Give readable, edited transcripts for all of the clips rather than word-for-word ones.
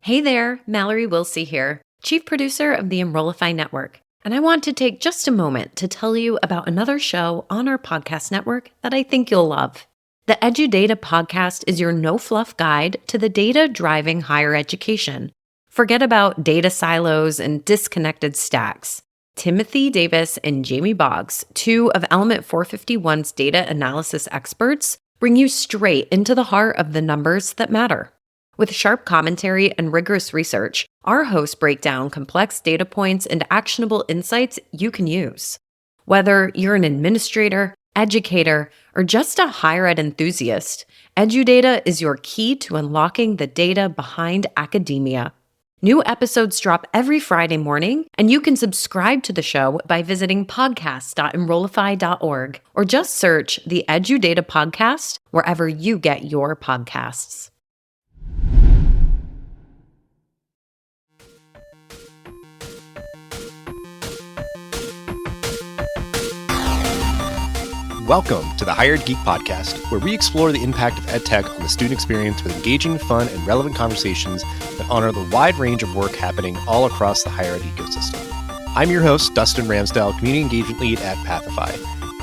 Hey there, Mallory Wilsey here, Chief Producer of the Enrollify Network. And I want to take just a moment to tell you about another show on our podcast network that I think you'll love. The EduData podcast is your no-fluff guide to the data driving higher education. Forget about data silos and disconnected stacks. Timothy Davis and Jamie Boggs, two of Element 451's data analysis experts, bring you straight into the heart of the numbers that matter. With sharp commentary and rigorous research, our hosts break down complex data points and actionable insights you can use. Whether you're an administrator, educator, or just a higher ed enthusiast, EduData is your key to unlocking the data behind academia. New episodes drop every Friday morning, and you can subscribe to the show by visiting podcast.enrollify.org or just search the EduData podcast wherever you get your podcasts. Welcome to the Hired Geek Podcast, where we explore the impact of EdTech on the student experience with engaging, fun, and relevant conversations that honor the wide range of work happening all across the higher ed ecosystem. I'm your host, Dustin Ramsdell, Community Engagement Lead at Pathify.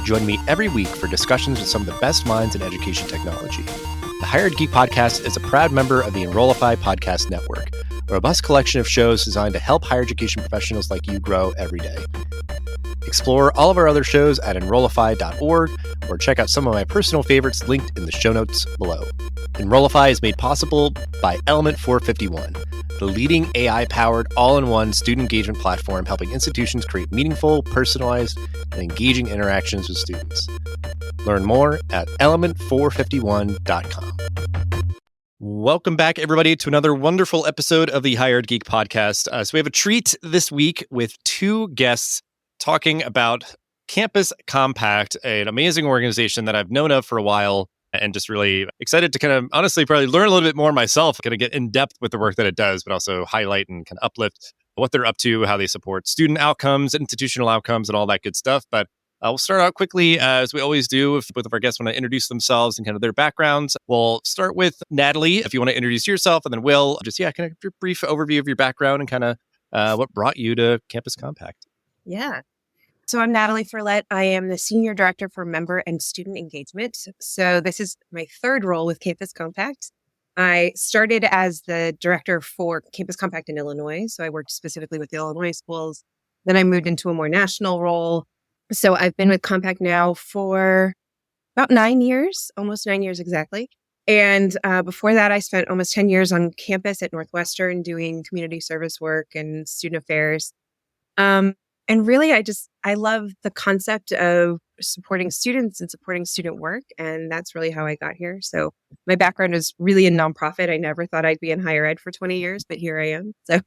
Join me every week for discussions with some of the best minds in education technology. The Hired Geek Podcast is a proud member of the Enrollify Podcast Network, a robust collection of shows designed to help higher education professionals like you grow every day. Explore all of our other shows at enrollify.org or check out some of my personal favorites linked in the show notes below. Enrollify is made possible by Element 451, the leading AI-powered all-in-one student engagement platform helping institutions create meaningful, personalized, and engaging interactions with students. Learn more at element451.com. Welcome back, everybody, to another wonderful episode of the Hired Geek Podcast. So we have a treat this week with two guests talking about Campus Compact, an amazing organization that I've known of for a while and just really excited to kind of honestly probably learn a little bit more myself, kind of get in depth with the work that it does, but also highlight and kind of uplift what they're up to, how they support student outcomes, institutional outcomes, and all that good stuff. But we'll start out quickly, as we always do, if both of our guests want to introduce themselves and kind of their backgrounds. We'll start with Natalie, if you want to introduce yourself, and then Will, just, kind of a brief overview of your background and kind of what brought you to Campus Compact. Yeah. So I'm Natalie Furlett. I am the Senior Director for Member and Student Engagement. So this is my third role with Campus Compact. I started as the Director for Campus Compact in Illinois. So I worked specifically with the Illinois schools. Then I moved into a more national role. So I've been with Compact now for about 9 years, almost 9 years exactly. And before that, I spent almost 10 years on campus at Northwestern doing community service work and student affairs. And really, I love the concept of supporting students and supporting student work. And that's really how I got here. So my background is really in nonprofit. I never thought I'd be in higher ed for 20 years, but here I am. So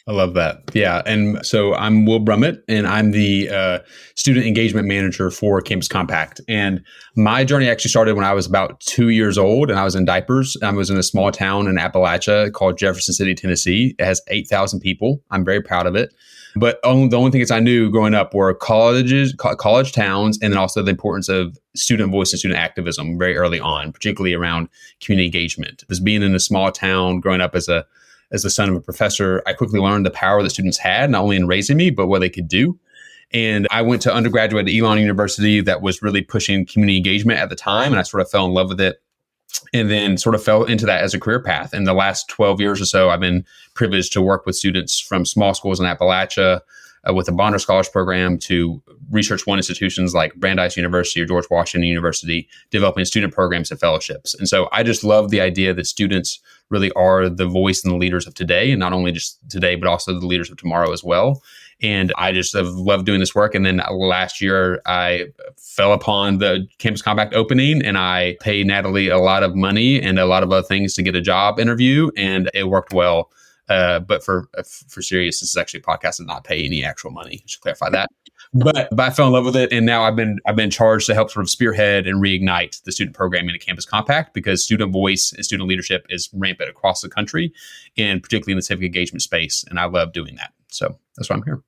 I love that. Yeah. And so I'm Will Brummett, and I'm the student engagement manager for Campus Compact. And my journey actually started when I was about 2 years old and I was in diapers. I was in a small town in Appalachia called Jefferson City, Tennessee. It has 8,000 people. I'm very proud of it. But the only things I knew growing up were college towns, and then also the importance of student voice and student activism very early on, particularly around community engagement. Just being in a small town, growing up as the son of a professor, I quickly learned the power that students had, not only in raising me, but what they could do. And I went to undergraduate at Elon University that was really pushing community engagement at the time, and I sort of fell in love with it. And then sort of fell into that as a career path. In the last 12 years or so, I've been privileged to work with students from small schools in Appalachia with a Bonner Scholars Program to Research One institutions like Brandeis University or George Washington University, developing student programs and fellowships. And so I just love the idea that students really are the voice and the leaders of today, and not only just today, but also the leaders of tomorrow as well. And I just have loved doing this work. And then last year, I fell upon the Campus Compact opening, and I paid Natalie a lot of money and a lot of other things to get a job interview, and it worked well. But for serious, this is actually a podcast that not pay any actual money. I should clarify that. But I fell in love with it, and now I've been charged to help sort of spearhead and reignite the student programming at Campus Compact, because student voice and student leadership is rampant across the country, and particularly in the civic engagement space. And I love doing that. So that's why I'm here.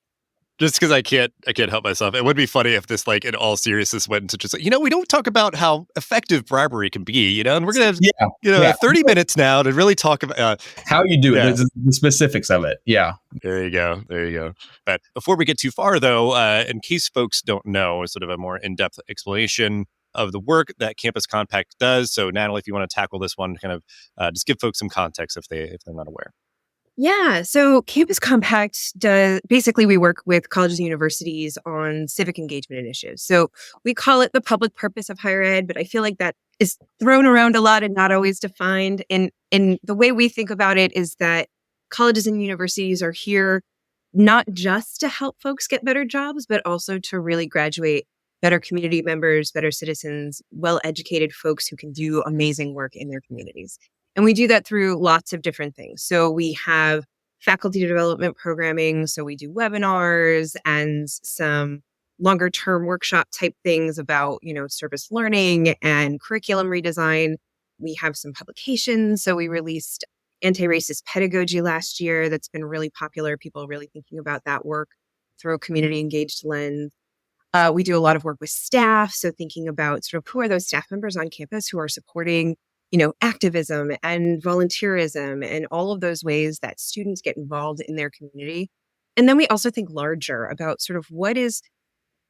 Just because I can't help myself. It would be funny if this, like, in all seriousness, went into just like, we don't talk about how effective bribery can be, and we're gonna have, Yeah. 30 minutes now to really talk about How you do it, yeah. the specifics of it. Yeah. There you go. But before we get too far, though, in case folks don't know, sort of a more in-depth explanation of the work that Campus Compact does. So, Natalie, if you want to tackle this one, kind of just give folks some context if they're not aware. Yeah. So Campus Compact does basically we work with colleges and universities on civic engagement initiatives. So we call it the public purpose of higher ed, but I feel like that is thrown around a lot and not always defined. And the way we think about it is that colleges and universities are here not just to help folks get better jobs, but also to really graduate better community members, better citizens, well-educated folks who can do amazing work in their communities. And we do that through lots of different things. So we have faculty development programming. So we do webinars and some longer term workshop type things about, service learning and curriculum redesign. We have some publications. So we released Anti-Racist Pedagogy last year. That's been really popular. People really thinking about that work through a community engaged lens. We do a lot of work with staff. So thinking about sort of who are those staff members on campus who are supporting activism and volunteerism and all of those ways that students get involved in their community. And then we also think larger about sort of what is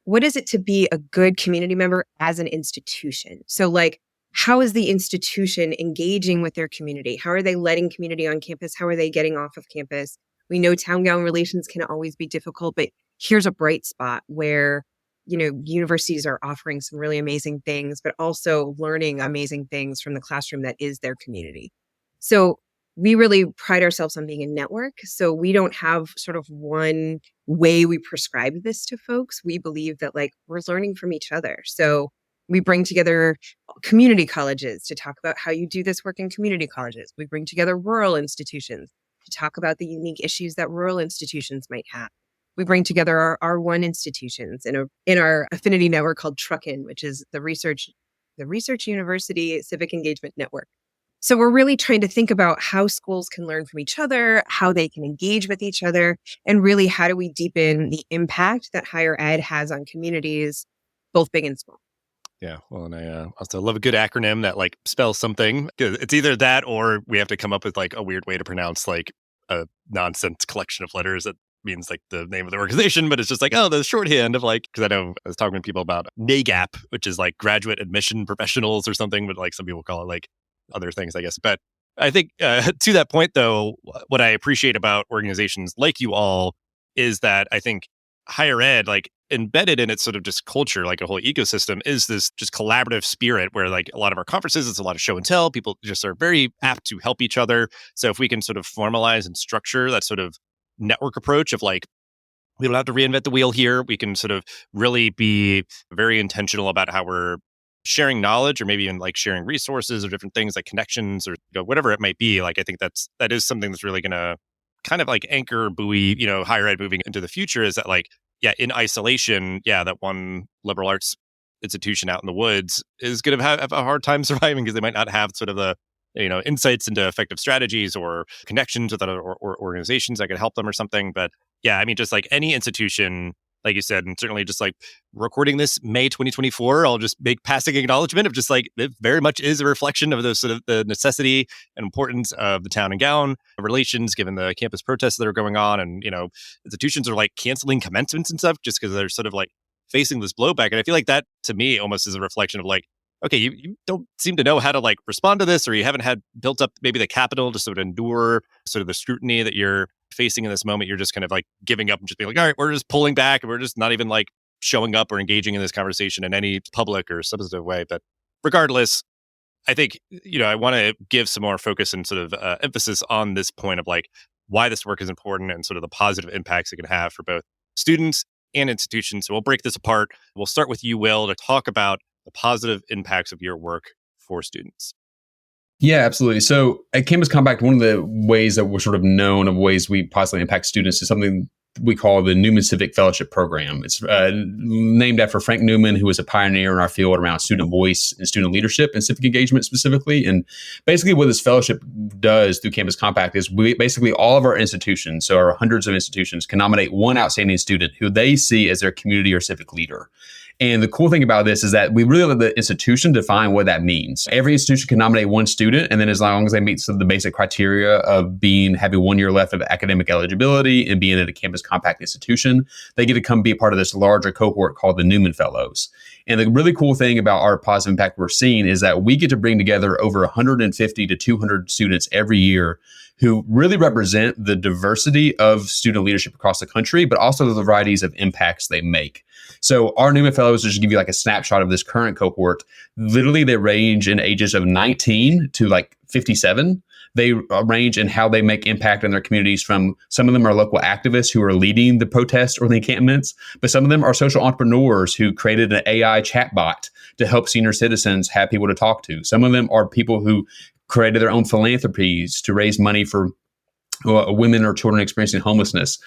it to be a good community member as an institution? So like, how is the institution engaging with their community? How are they letting community on campus? How are they getting off of campus? We know town-gown relations can always be difficult, but here's a bright spot where universities are offering some really amazing things, but also learning amazing things from the classroom that is their community. So we really pride ourselves on being a network. So we don't have sort of one way we prescribe this to folks. We believe that we're learning from each other. So we bring together community colleges to talk about how you do this work in community colleges. We bring together rural institutions to talk about the unique issues that rural institutions might have. We bring together our R1 institutions in our affinity network called Truckin, which is the Research University Civic Engagement Network. So we're really trying to think about how schools can learn from each other, how they can engage with each other, and really how do we deepen the impact that higher ed has on communities, both big and small. Yeah, well, and I also love a good acronym that spells something. It's either that or we have to come up with a weird way to pronounce a nonsense collection of letters that means the name of the organization, but it's just the shorthand of because I know I was talking to people about NAGAP, which is graduate admission professionals or something, but some people call it other things, I guess. But I think to that point, though, what I appreciate about organizations like you all is that I think higher ed, embedded in its sort of just culture, a whole ecosystem, is this just collaborative spirit where a lot of our conferences, it's a lot of show and tell. People just are very apt to help each other. So if we can sort of formalize and structure that sort of network approach of we don't have to reinvent the wheel here. We can sort of really be very intentional about how we're sharing knowledge, or maybe even sharing resources or different things like connections or whatever it might be. I think that is something that's really going to kind of anchor buoy, higher ed moving into the future. Is that in isolation, that one liberal arts institution out in the woods is going to have a hard time surviving because they might not have sort of the insights into effective strategies or connections with other organizations that could help them or something. But yeah, I mean, just any institution, like you said, and certainly just recording this May 2024, I'll just make passing acknowledgement of just it very much is a reflection of those sort of the necessity and importance of the town and gown relations, given the campus protests that are going on. And, institutions are canceling commencements and stuff just because they're sort of facing this blowback. And I feel that to me almost is a reflection of okay, you don't seem to know how to respond to this, or you haven't had built up maybe the capital to sort of endure sort of the scrutiny that you're facing in this moment. You're just kind of giving up and just being all right, we're just pulling back and we're just not even showing up or engaging in this conversation in any public or substantive way. But regardless, I think, I want to give some more focus and sort of emphasis on this point of why this work is important and sort of the positive impacts it can have for both students and institutions. So we'll break this apart. We'll start with you, Will, to talk about the positive impacts of your work for students. Yeah, absolutely. So at Campus Compact, one of the ways that we're sort of known of ways we positively impact students is something we call the Newman Civic Fellowship program. It's named after Frank Newman, who was a pioneer in our field around student voice and student leadership and civic engagement specifically. And basically what this fellowship does through Campus Compact is we basically all of our institutions, so our hundreds of institutions, can nominate one outstanding student who they see as their community or civic leader. And the cool thing about this is that we really let the institution define what that means. Every institution can nominate one student, and then as long as they meet some of the basic criteria of having 1 year left of academic eligibility and being at a Campus Compact institution, they get to come be a part of this larger cohort called the Newman Fellows. And the really cool thing about our positive impact we're seeing is that we get to bring together over 150 to 200 students every year who really represent the diversity of student leadership across the country, but also the varieties of impacts they make. So our Newman Fellows, just to give you like a snapshot of this current cohort, literally they range in ages of 19 to like 57. They range in how they make impact in their communities from some of them are local activists who are leading the protests or the encampments, but some of them are social entrepreneurs who created an AI chatbot to help senior citizens have people to talk to. Some of them are people who created their own philanthropies to raise money for women or children experiencing homelessness.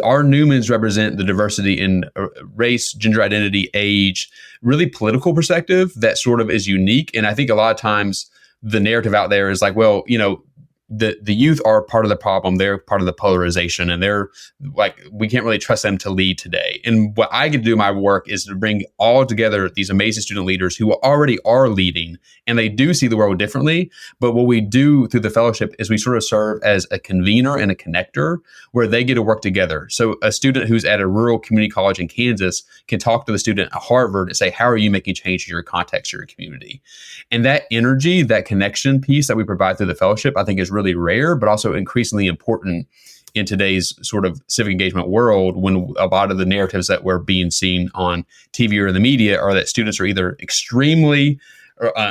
Our Newmans represent the diversity in race, gender identity, age, really political perspective that sort of is unique. And I think a lot of times the narrative out there is like, well, the youth are part of the problem. They're part of the polarization, and they're like, we can't really trust them to lead today. And what I get to do my work is to bring all together these amazing student leaders who already are leading, and they do see the world differently. But what we do through the fellowship is we sort of serve as a convener and a connector where they get to work together. So a student who's at a rural community college in Kansas can talk to the student at Harvard and say, how are you making change in your context, your community? And that energy, that connection piece that we provide through the fellowship, I think is really rare, but also increasingly important in today's sort of civic engagement world, when a lot of the narratives that we're being seen on TV or in the media are that students are either extremely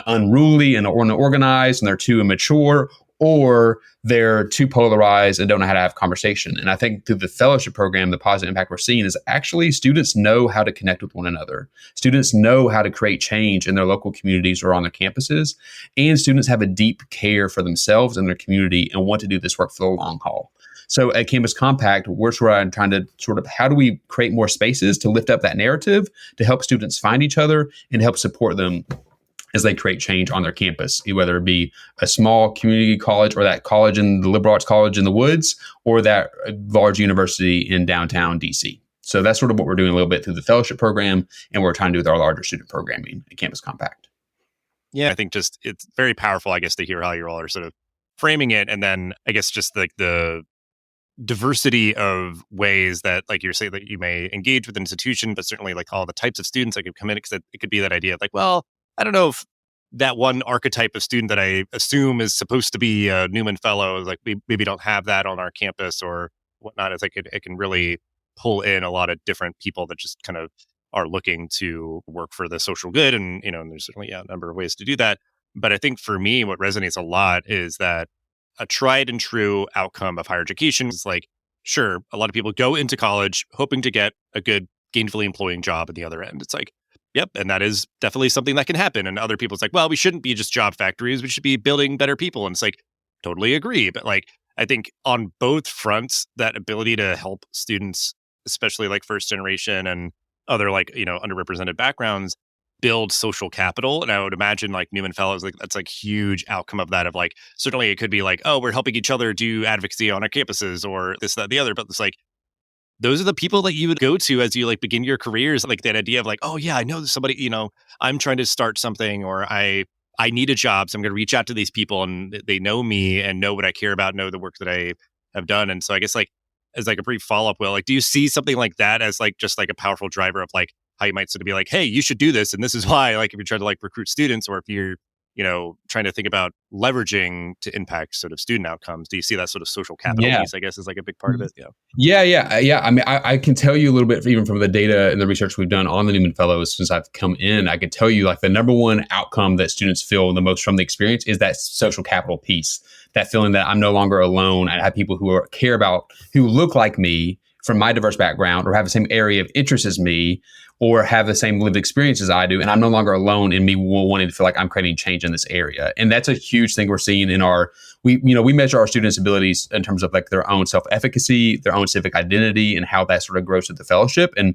unruly and unorganized and they're too immature, or they're too polarized and don't know how to have conversation. And I think through the fellowship program, the positive impact we're seeing is actually students know how to connect with one another. Students know how to create change in their local communities or on their campuses. And students have a deep care for themselves and their community and want to do this work for the long haul. So at Campus Compact, we're trying to how do we create more spaces to lift up that narrative, to help students find each other and help support them as they create change on their campus, whether it be a small community college or that college in the liberal arts college in the woods or that large university in downtown DC. So that's sort of what we're doing a little bit through the fellowship program, and we're trying to do with our larger student programming at Campus Compact. Yeah, I think just it's very powerful, I guess, to hear how you all are sort of framing it. And then I guess just like the diversity of ways that, like you're saying, that you may engage with an institution, but certainly like all the types of students that could come in, because it could be that idea of like, well, I don't know if that one archetype of student that I assume is supposed to be a Newman Fellow, like we maybe don't have that on our campus or whatnot. It's like it can really pull in a lot of different people that just kind of are looking to work for the social good. And, and there's certainly a number of ways to do that. But I think for me, what resonates a lot is that a tried and true outcome of higher education is like, sure, a lot of people go into college hoping to get a good gainfully employing job at the other end. It's like, yep. And that is definitely something that can happen. And other people, it's like, well, we shouldn't be just job factories. We should be building better people. And it's like, totally agree. But like, I think on both fronts, that ability to help students, especially like first generation and other like, underrepresented backgrounds, build social capital. And I would imagine like Newman Fellows, like that's like huge outcome of that, of like, certainly it could be like, oh, we're helping each other do advocacy on our campuses or this, that, the other. But it's like, those are the people that you would go to as you like begin your careers. Like that idea of like, oh yeah, I know somebody, I'm trying to start something, or I need a job. So I'm going to reach out to these people and they know me and know what I care about, know the work that I have done. And so I guess like, as like a brief follow-up, Will, like, do you see something like that as like, just like a powerful driver of like how you might sort of be like, hey, you should do this. And this is why, like, if you're trying to like recruit students, or if you're, trying to think about leveraging to impact sort of student outcomes, do you see that sort of social capital piece, I guess, is like a big part of it? Yeah. I mean, I can tell you a little bit even from the data and the research we've done on the Newman Fellows since I've come in. I can tell you like the number one outcome that students feel the most from the experience is that social capital piece, that feeling that I'm no longer alone. I have people who care about, who look like me from my diverse background or have the same area of interest as me, or have the same lived experience as I do. And I'm no longer alone in me wanting to feel like I'm creating change in this area. And that's a huge thing we're seeing in we measure our students' abilities in terms of like their own self-efficacy, their own civic identity, and how that sort of grows through the fellowship. And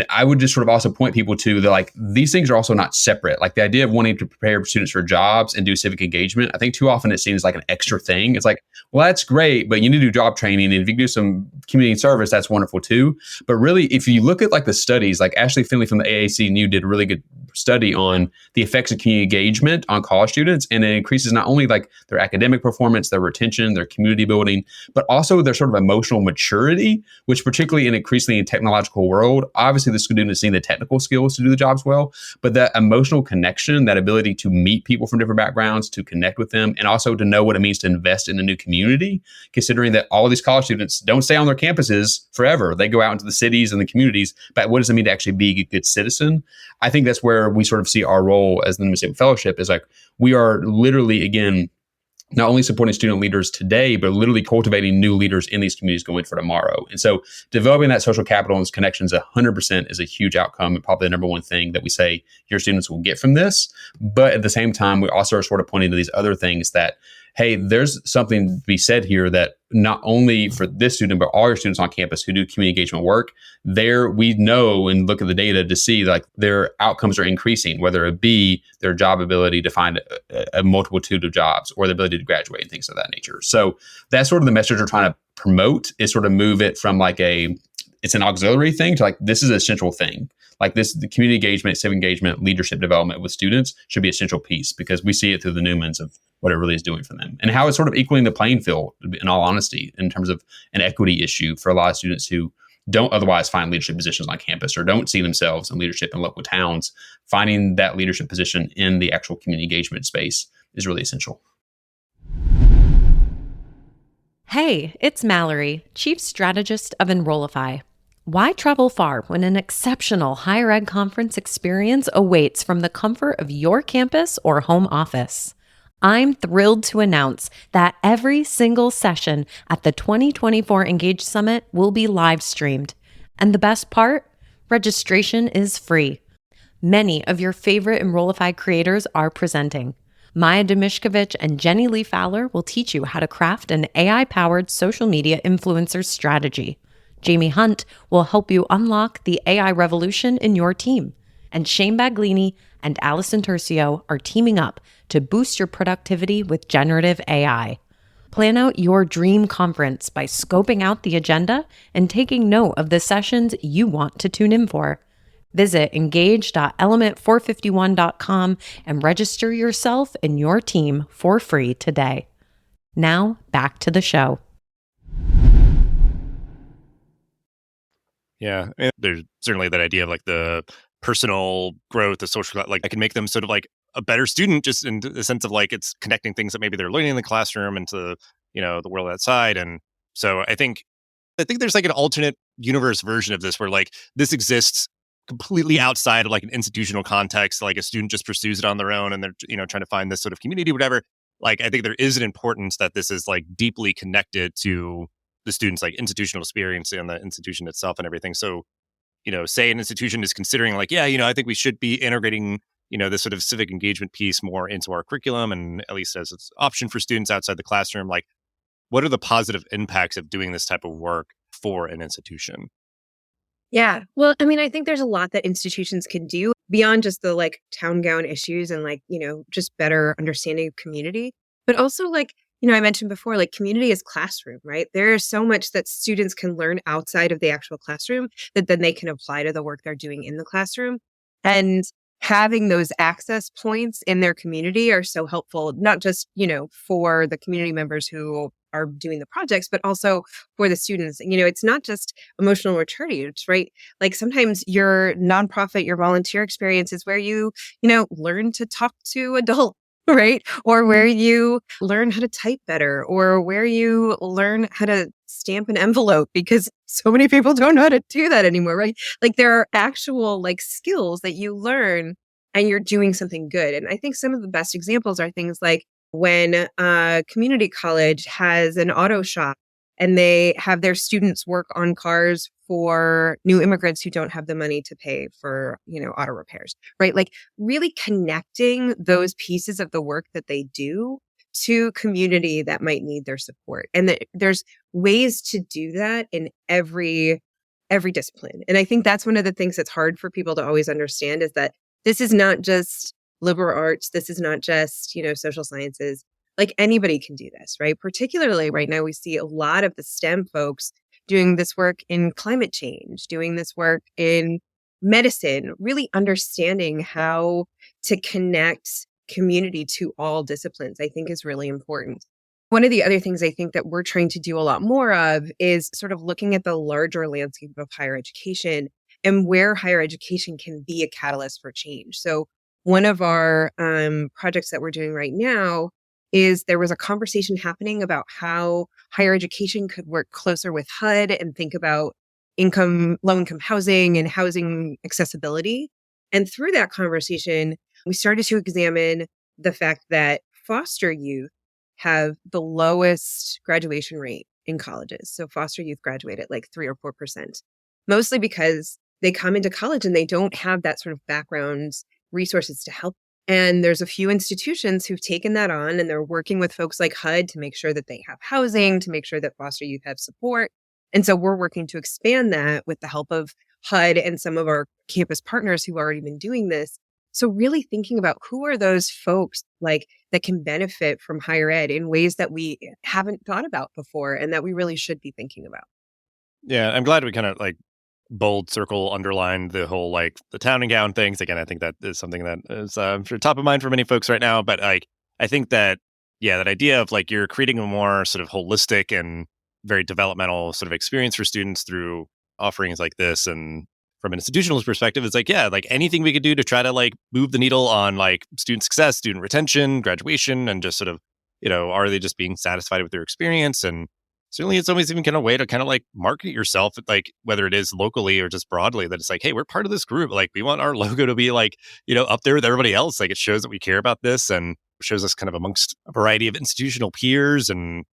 I would just sort of also point people to that, like, these things are also not separate. Like the idea of wanting to prepare students for jobs and do civic engagement, I think too often it seems like an extra thing. It's like, well, that's great, but you need to do job training. And if you can do some community service, that's wonderful too. But really, if you look at like the studies, like Ashley Finley from the AAC did a really good study on the effects of community engagement on college students. And it increases not only like their academic performance, their retention, their community building, but also their sort of emotional maturity, which particularly in increasingly technological world, obviously the students need the technical skills to do the jobs well, but that emotional connection, that ability to meet people from different backgrounds, to connect with them, and also to know what it means to invest in a new community, considering that all of these college students don't stay on their campuses forever. They go out into the cities and the communities, but what does it mean to actually be a good citizen? I think that's where we sort of see our role as the Newman Civic Fellowship is like, we are literally, again, not only supporting student leaders today, but literally cultivating new leaders in these communities going for tomorrow. And so developing that social capital and those connections 100% is a huge outcome and probably the number one thing that we say your students will get from this. But at the same time, we also are sort of pointing to these other things that, hey, there's something to be said here that not only for this student, but all your students on campus who do community engagement work, we know and look at the data to see like their outcomes are increasing, whether it be their job ability to find a multitude of jobs or the ability to graduate and things of that nature. So that's sort of the message we're trying to promote, is sort of move it from like it's an auxiliary thing to like, this is an essential thing. Like the community engagement, civic engagement, leadership development with students should be an essential piece, because we see it through the Newmans of what it really is doing for them and how it's sort of equaling the playing field, in all honesty, in terms of an equity issue for a lot of students who don't otherwise find leadership positions on campus or don't see themselves in leadership in local towns. Finding that leadership position in the actual community engagement space is really essential. Hey, it's Mallory, Chief Strategist of Enrollify. Why travel far when an exceptional higher ed conference experience awaits from the comfort of your campus or home office? I'm thrilled to announce that every single session at the 2024 Engage Summit will be live streamed. And the best part? Registration is free. Many of your favorite Enrollify creators are presenting. Maya Demishkovich and Jenny Lee Fowler will teach you how to craft an AI-powered social media influencer strategy. Jamie Hunt will help you unlock the AI revolution in your team. And Shane Baglini and Allison Tercio are teaming up to boost your productivity with generative AI. Plan out your dream conference by scoping out the agenda and taking note of the sessions you want to tune in for. Visit engage.element451.com and register yourself and your team for free today. Now, back to the show. Yeah, and there's certainly that idea of like the personal growth, the social, like I can make them sort of like a better student, just in the sense of like it's connecting things that maybe they're learning in the classroom into, the world outside. And so I think there's like an alternate universe version of this where like this exists completely outside of like an institutional context, like a student just pursues it on their own and they're, trying to find this sort of community, whatever. Like I think there is an importance that this is like deeply connected to the students' like institutional experience and the institution itself and everything. So, say an institution is considering like, I think we should be integrating, this sort of civic engagement piece more into our curriculum, and at least as an option for students outside the classroom. Like, what are the positive impacts of doing this type of work for an institution? Yeah. Well, I mean, I think there's a lot that institutions can do beyond just the like town gown issues and like, just better understanding of community, but also like, I mentioned before, like community is classroom, right? There is so much that students can learn outside of the actual classroom that then they can apply to the work they're doing in the classroom. And having those access points in their community are so helpful, not just, for the community members who are doing the projects, but also for the students. It's not just emotional maturity, it's right. Like sometimes your nonprofit, your volunteer experience is where you, learn to talk to adults, right? Or where you learn how to type better, or where you learn how to stamp an envelope, because so many people don't know how to do that anymore, right? Like there are actual like skills that you learn and you're doing something good. And I think some of the best examples are things like when a community college has an auto shop and they have their students work on cars for new immigrants who don't have the money to pay for, auto repairs, right? Like really connecting those pieces of the work that they do to community that might need their support. And there's ways to do that in every discipline. And I think that's one of the things that's hard for people to always understand is that this is not just liberal arts. This is not just, social sciences. Like anybody can do this, right? Particularly right now, we see a lot of the STEM folks doing this work in climate change, doing this work in medicine, really understanding how to connect community to all disciplines, I think is really important. One of the other things I think that we're trying to do a lot more of is sort of looking at the larger landscape of higher education and where higher education can be a catalyst for change. So one of our projects that we're doing right now is there was a conversation happening about how higher education could work closer with HUD and think about low-income housing and housing accessibility. And through that conversation, we started to examine the fact that foster youth have the lowest graduation rate in colleges. So foster youth graduate at like 3 or 4%, mostly because they come into college and they don't have that sort of background resources to help. And there's a few institutions who've taken that on and they're working with folks like HUD to make sure that they have housing, to make sure that foster youth have support. And so we're working to expand that with the help of HUD and some of our campus partners who've already been doing this. So really thinking about who are those folks like that can benefit from higher ed in ways that we haven't thought about before and that we really should be thinking about. Yeah, I'm glad we kind of like bold circle underlined the whole like the town and gown things. Again, I think that is something that is I'm sure top of mind for many folks right now. But like I think that that idea of like you're creating a more sort of holistic and very developmental sort of experience for students through offerings like this, and from an institutional perspective, it's like like anything we could do to try to like move the needle on like student success, student retention, graduation, and just sort of are they just being satisfied with their experience? And certainly it's always even kind of way to kind of like market yourself, like whether it is locally or just broadly, that it's like, hey, we're part of this group. Like we want our logo to be like, up there with everybody else. Like it shows that we care about this and shows us kind of amongst a variety of institutional peers and,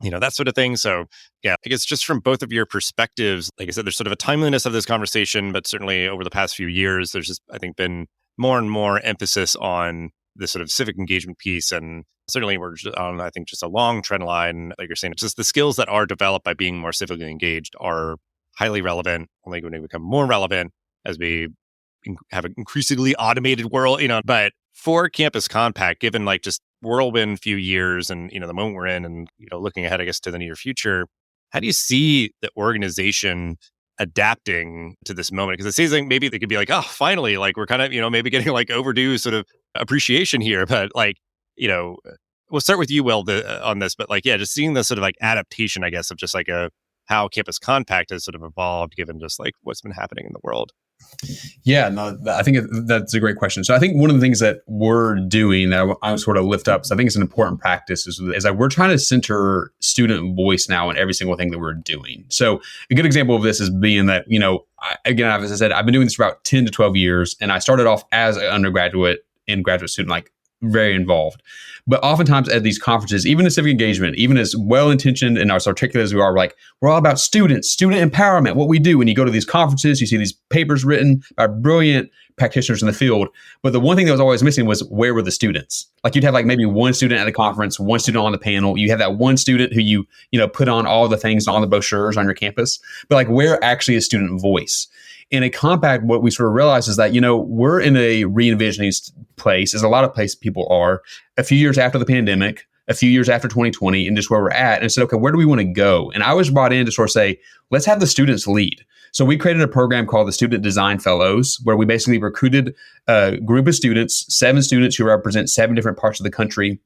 that sort of thing. So I guess just from both of your perspectives, like I said, there's sort of a timeliness of this conversation, but certainly over the past few years, there's just, I think, been more and more emphasis on this sort of civic engagement piece. And certainly we're on, I think, just a long trend line. Like you're saying, it's just the skills that are developed by being more civically engaged are highly relevant, only going to become more relevant as we have an increasingly automated world, but for Campus Compact, given like just whirlwind few years and, the moment we're in and, looking ahead, I guess, to the near future, how do you see the organization adapting to this moment? Because it seems like maybe they could be like, oh, finally, like we're kind of, maybe getting like overdue sort of appreciation here. But like, we'll start with you, Will, on this. But like, just seeing the sort of like adaptation, I guess, of just like how Campus Compact has sort of evolved given just like what's been happening in the world. Yeah, no, I think that's a great question. So I think one of the things that we're doing that I sort of lift up, so I think it's an important practice, is that we're trying to center student voice now in every single thing that we're doing. So a good example of this is being that, again, as I said, I've been doing this for about 10 to 12 years, and I started off as an undergraduate and graduate student, like very involved. But oftentimes at these conferences, even in civic engagement, even as well-intentioned and as articulate as we are, like we're all about students, student empowerment, what we do. When you go to these conferences, you see these papers written by brilliant practitioners in the field. But the one thing that was always missing was where were the students? Like you'd have like maybe one student at the conference, one student on the panel. You have that one student who you put on all the things, all the brochures on your campus. But like where actually is student voice? In a compact, what we sort of realize is that, we're in a re-envisioning place, as a lot of places people are, a few years after the pandemic, a few years after 2020, and just where we're at, and said, okay, where do we want to go? And I was brought in to sort of say, let's have the students lead. So we created a program called the Student Design Fellows, where we basically recruited a group of students, 7 students who represent 7 different parts of the country,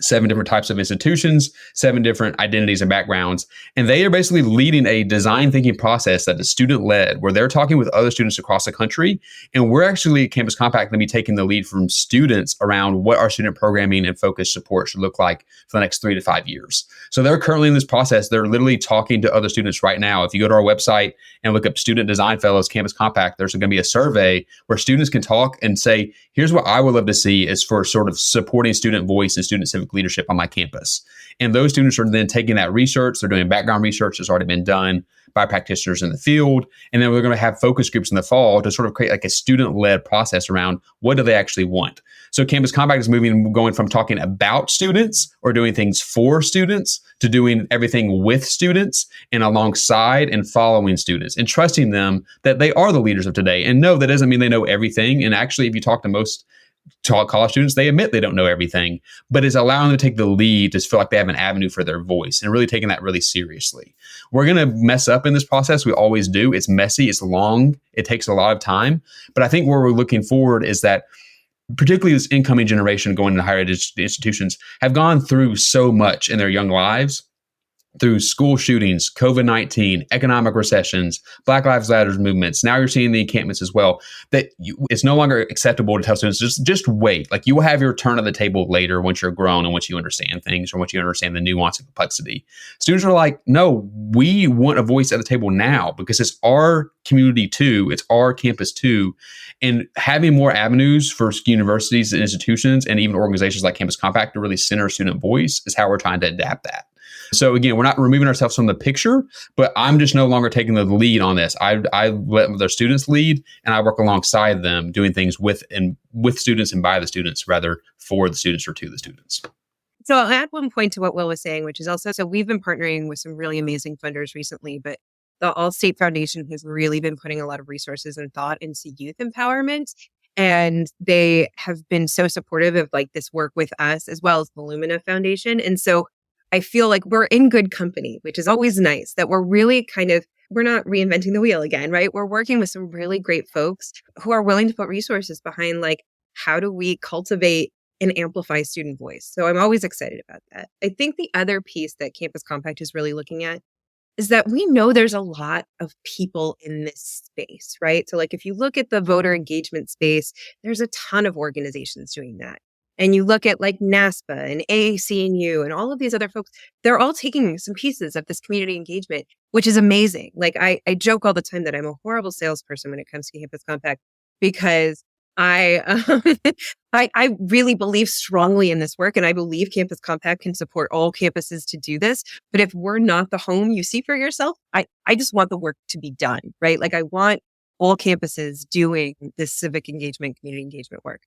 7 different types of institutions, 7 different identities and backgrounds. And they are basically leading a design thinking process that is student led, where they're talking with other students across the country. And we're actually at Campus Compact going to be taking the lead from students around what our student programming and focus support should look like for the next 3 to 5 years. So they're currently in this process. They're literally talking to other students right now. If you go to our website and look up Student Design Fellows Campus Compact, there's going to be a survey where students can talk and say, here's what I would love to see is for sort of supporting student voice and student civic civic leadership on my campus. And those students are then taking that research, they're doing background research that's already been done by practitioners in the field. And then we're going to have focus groups in the fall to sort of create like a student-led process around what do they actually want. So Campus Compact is going from talking about students or doing things for students to doing everything with students and alongside and following students and trusting them that they are the leaders of today. And no, that doesn't mean they know everything. And actually, if you talk to most college students, they admit they don't know everything, but it's allowing them to take the lead to feel like they have an avenue for their voice and really taking that really seriously. We're going to mess up in this process. We always do. It's messy. It's long. It takes a lot of time. But I think where we're looking forward is that particularly this incoming generation going into higher ed institutions have gone through so much in their young lives, through school shootings, COVID-19, economic recessions, Black Lives Matter movements. Now you're seeing the encampments as well, that it's no longer acceptable to tell students, just wait. Like you will have your turn at the table later once you're grown and once you understand things or once you understand the nuance and complexity. Students are like, no, we want a voice at the table now because it's our community too. It's our campus too. And having more avenues for universities and institutions and even organizations like Campus Compact to really center student voice is how we're trying to adapt that. So again, we're not removing ourselves from the picture, but I'm just no longer taking the lead on this. I let their students lead, and I work alongside them, doing things with students and by the students, rather for the students or to the students. So I'll add one point to what Will was saying, which is also, so we've been partnering with some really amazing funders recently, but the All-State Foundation has really been putting a lot of resources and thought into youth empowerment. And they have been so supportive of like this work with us, as well as the Lumina Foundation. And so I feel like we're in good company, which is always nice, that we're really we're not reinventing the wheel again, right? We're working with some really great folks who are willing to put resources behind like, how do we cultivate and amplify student voice? So I'm always excited about that. I think the other piece that Campus Compact is really looking at is that we know there's a lot of people in this space, right? So like if you look at the voter engagement space, there's a ton of organizations doing that. And you look at like NASPA and AAC&U and all of these other folks, they're all taking some pieces of this community engagement, which is amazing. Like I joke all the time that I'm a horrible salesperson when it comes to Campus Compact because I really believe strongly in this work, and I believe Campus Compact can support all campuses to do this. But if we're not the home you see for yourself, I just want the work to be done, right? Like I want all campuses doing this civic engagement, community engagement work.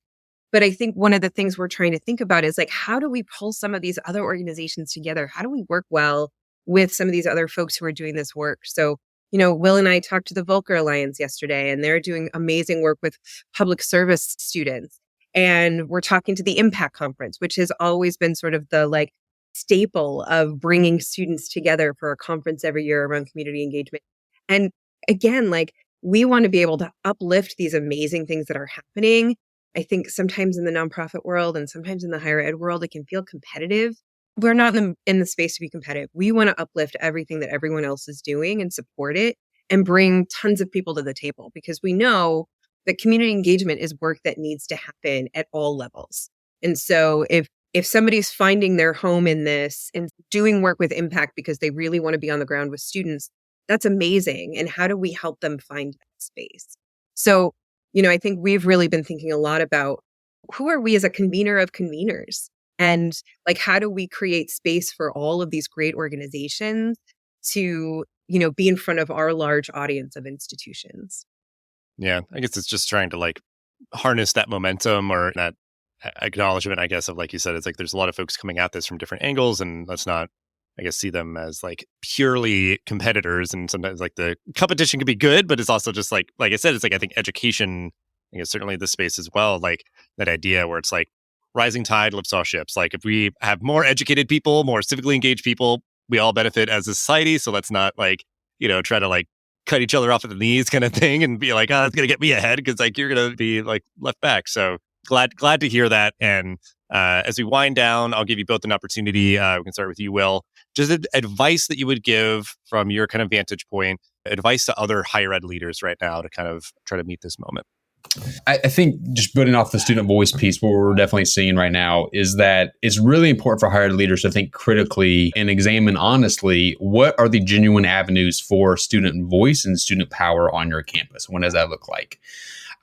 But I think one of the things we're trying to think about is like, how do we pull some of these other organizations together? How do we work well with some of these other folks who are doing this work? So, you know, Will and I talked to the Volcker Alliance yesterday, and they're doing amazing work with public service students. And we're talking to the Impact Conference, which has always been sort of the like staple of bringing students together for a conference every year around community engagement. And again, like we want to be able to uplift these amazing things that are happening. I think sometimes in the nonprofit world and sometimes in the higher ed world, it can feel competitive. We're not in the space to be competitive. We want to uplift everything that everyone else is doing and support it and bring tons of people to the table, because we know that community engagement is work that needs to happen at all levels. And so if somebody's finding their home in this and doing work with impact because they really want to be on the ground with students, that's amazing. And how do we help them find that space? So, you know, I think we've really been thinking a lot about who are we as a convener of conveners, and like, how do we create space for all of these great organizations to, you know, be in front of our large audience of institutions? Yeah, I guess it's just trying to like harness that momentum or that acknowledgement, I guess, of like you said, it's like there's a lot of folks coming at this from different angles, and let's not, I guess, see them as like purely competitors. And sometimes like the competition can be good, but it's also just like I said, it's like, I think education, I guess certainly this space as well, like that idea where it's like rising tide lifts all ships. Like if we have more educated people, more civically engaged people, we all benefit as a society. So let's not like, you know, try to like cut each other off at the knees kind of thing and be like, oh, it's going to get me ahead because like you're going to be like left back. So glad to hear that. And as we wind down, I'll give you both an opportunity. We can start with you, Will. Just advice that you would give from your kind of vantage point, advice to other higher ed leaders right now to kind of try to meet this moment. I think just building off the student voice piece, what we're definitely seeing right now is that it's really important for higher ed leaders to think critically and examine honestly, what are the genuine avenues for student voice and student power on your campus? What does that look like?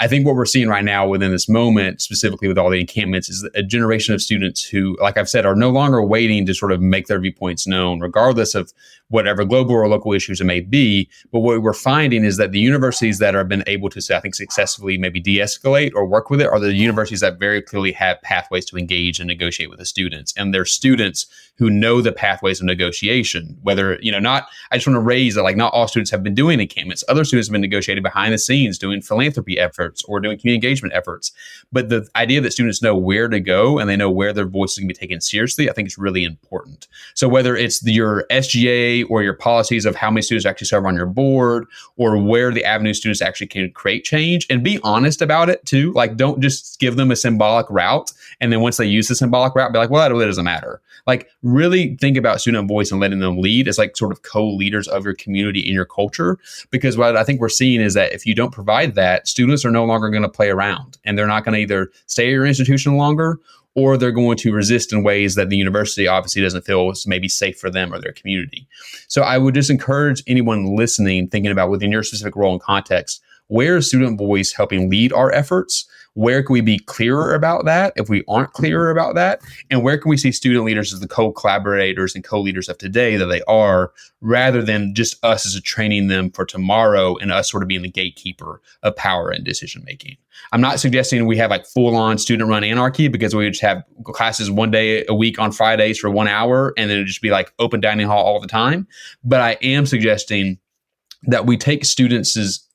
I think what we're seeing right now within this moment, specifically with all the encampments, is a generation of students who, like I've said, are no longer waiting to sort of make their viewpoints known, regardless of whatever global or local issues it may be. But what we're finding is that the universities that have been able to, I think, successfully maybe de-escalate or work with it are the universities that very clearly have pathways to engage and negotiate with the students. And they're students who know the pathways of negotiation, whether, not, I just want to raise that, like, not all students have been doing encampments. Other students have been negotiating behind the scenes, doing philanthropy efforts or doing community engagement efforts. But the idea that students know where to go and they know where their voice is going to be taken seriously, I think is really important. So whether it's your SGA or your policies of how many students actually serve on your board, or where the avenue students actually can create change, and be honest about it too. Like, don't just give them a symbolic route, and then once they use the symbolic route, be like, well, that really doesn't matter. Like, really think about student voice and letting them lead as like sort of co-leaders of your community in your culture. Because what I think we're seeing is that if you don't provide that, students are no longer going to play around, and they're not going to either stay at your institution longer, or they're going to resist in ways that the university obviously doesn't feel is maybe safe for them or their community. So I would just encourage anyone listening, thinking about within your specific role and context, where is student voice helping lead our efforts? Where can we be clearer about that if we aren't clearer about that? And where can we see student leaders as the co-collaborators and co-leaders of today that they are, rather than just us as a training them for tomorrow and us sort of being the gatekeeper of power and decision making? I'm not suggesting we have like full-on student-run anarchy, because we would just have classes one day a week on Fridays for 1 hour, and then it'd just be like open dining hall all the time. But I am suggesting that we take students'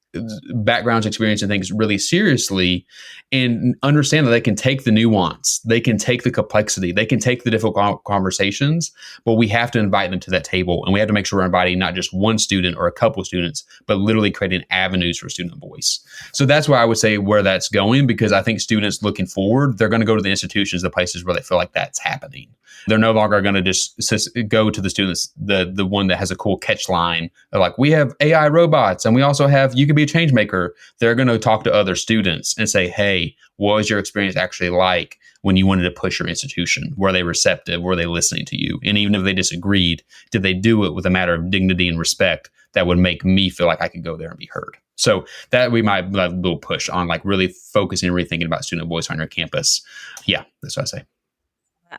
backgrounds, experience, and things really seriously, and understand that they can take the nuance, they can take the complexity, they can take the difficult conversations, but we have to invite them to that table, and we have to make sure we're inviting not just one student or a couple of students, but literally creating avenues for student voice. So that's why I would say where that's going, because I think students looking forward, they're going to go to the institutions, the places where they feel like that's happening. They're no longer going to just go to the students, the one that has a cool catch line. They're like, we have AI robots, and we also have, you can be a change maker. They're going to talk to other students and say, hey, what was your experience actually like when you wanted to push your institution? Were they receptive? Were they listening to you? And even if they disagreed, did they do it with a matter of dignity and respect that would make me feel like I could go there and be heard? So that would be my little push on like really focusing and rethinking about student voice on your campus. Yeah, that's what I say.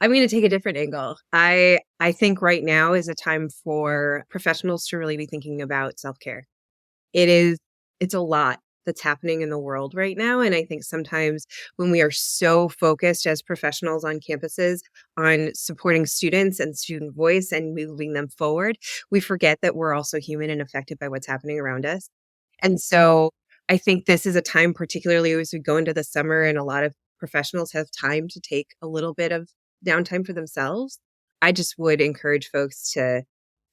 I'm going to take a different angle. I think right now is a time for professionals to really be thinking about self-care. It's a lot that's happening in the world right now. And I think sometimes when we are so focused as professionals on campuses on supporting students and student voice and moving them forward, we forget that we're also human and affected by what's happening around us. And so I think this is a time, particularly as we go into the summer and a lot of professionals have time to take a little bit of downtime for themselves. I just would encourage folks to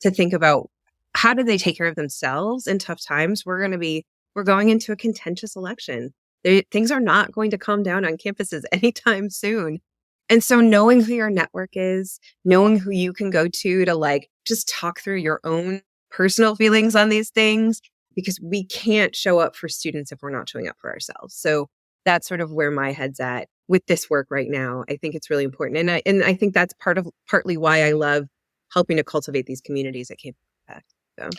think about, how do they take care of themselves in tough times? We're going into a contentious election. Things are not going to calm down on campuses anytime soon. And so knowing who your network is, knowing who you can go to like just talk through your own personal feelings on these things, because we can't show up for students if we're not showing up for ourselves. So that's sort of where my head's at with this work right now. I think it's really important. And I think that's partly why I love helping to cultivate these communities at Campus Impact. So.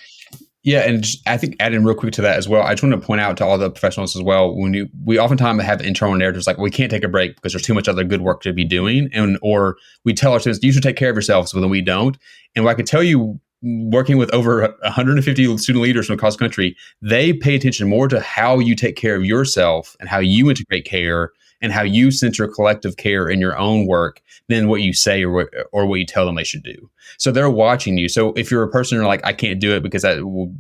Yeah, and just, I think adding real quick to that as well, I just want to point out to all the professionals as well, we oftentimes have internal narratives like we can't take a break because there's too much other good work to be doing, or we tell our students, you should take care of yourselves, but then we don't. And what I could tell you, working with over 150 student leaders from across the country, they pay attention more to how you take care of yourself and how you integrate care and how you center collective care in your own work than what you say or what you tell them they should do. So they're watching you. So if you're a person who's like, I can't do it because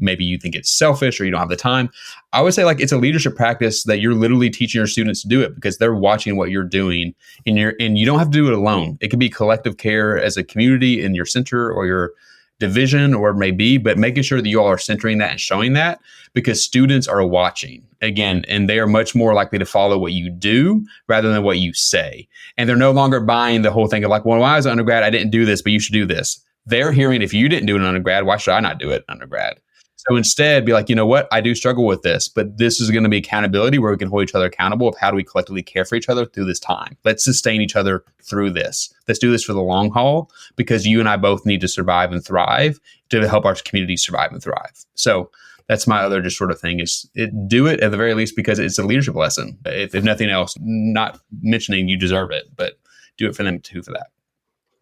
maybe you think it's selfish or you don't have the time, I would say like it's a leadership practice that you're literally teaching your students to do it because they're watching what you're doing, and you don't have to do it alone. It could be collective care as a community in your center or your division or it may be, but making sure that you all are centering that and showing that, because students are watching again, and they are much more likely to follow what you do rather than what you say. And they're no longer buying the whole thing of like, well, when I was an undergrad, I didn't do this, but you should do this. They're hearing, if you didn't do it in undergrad, why should I not do it in undergrad? So instead, be like, you know what? I do struggle with this, but this is going to be accountability where we can hold each other accountable of how do we collectively care for each other through this time. Let's sustain each other through this. Let's do this for the long haul, because you and I both need to survive and thrive to help our communities survive and thrive. So that's my other just sort of thing is do it at the very least because it's a leadership lesson. If nothing else, not mentioning you deserve it, but do it for them too for that.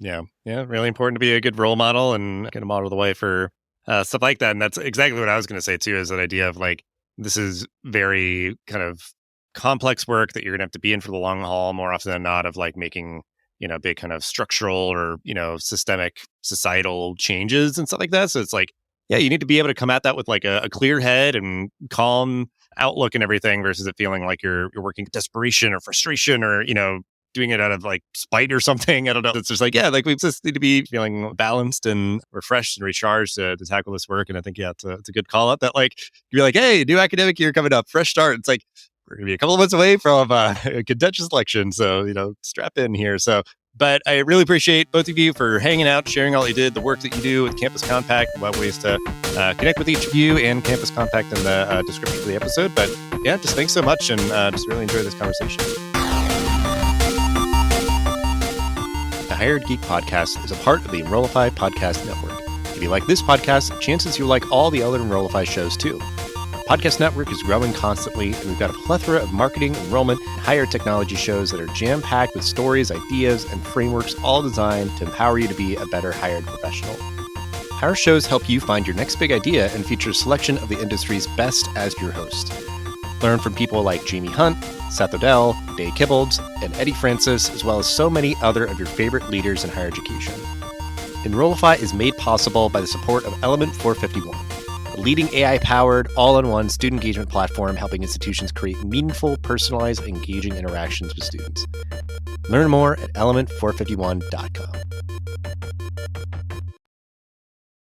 Yeah. Yeah. Really important to be a good role model and get a model the way for stuff like that. And that's exactly what I was going to say too, is that idea of like, this is very kind of complex work that you're going to have to be in for the long haul more often than not, of like making, big kind of structural or, systemic societal changes and stuff like that. So it's like, yeah, you need to be able to come at that with like a clear head and calm outlook and everything versus it feeling like you're working desperation or frustration or, doing it out of like spite or something. I don't know. It's just like, yeah, like we just need to be feeling balanced and refreshed and recharged to tackle this work. And I think, yeah, it's a good call out that like, you're like, hey, new academic year coming up, fresh start. It's like, we're going to be a couple of months away from a contentious election. So, strap in here. So, but I really appreciate both of you for hanging out, sharing all you did, the work that you do with Campus Compact, what ways to connect with each of you and Campus Compact in the description of the episode. But yeah, just thanks so much and just really enjoy this conversation. The Hired Geek Podcast is a part of the Enrollify Podcast Network. If you like this podcast, chances you like all the other Enrollify shows too. Our podcast network is growing constantly, and we've got a plethora of marketing, enrollment, and higher technology shows that are jam-packed with stories, ideas, and frameworks all designed to empower you to be a better hired professional. Our shows help you find your next big idea and feature a selection of the industry's best as your host. Learn from people like Jamie Hunt, Seth Odell, Dave Kibbolds, and Eddie Francis, as well as so many other of your favorite leaders in higher education. Enrollify is made possible by the support of Element 451, a leading AI-powered, all-in-one student engagement platform helping institutions create meaningful, personalized, engaging interactions with students. Learn more at element451.com.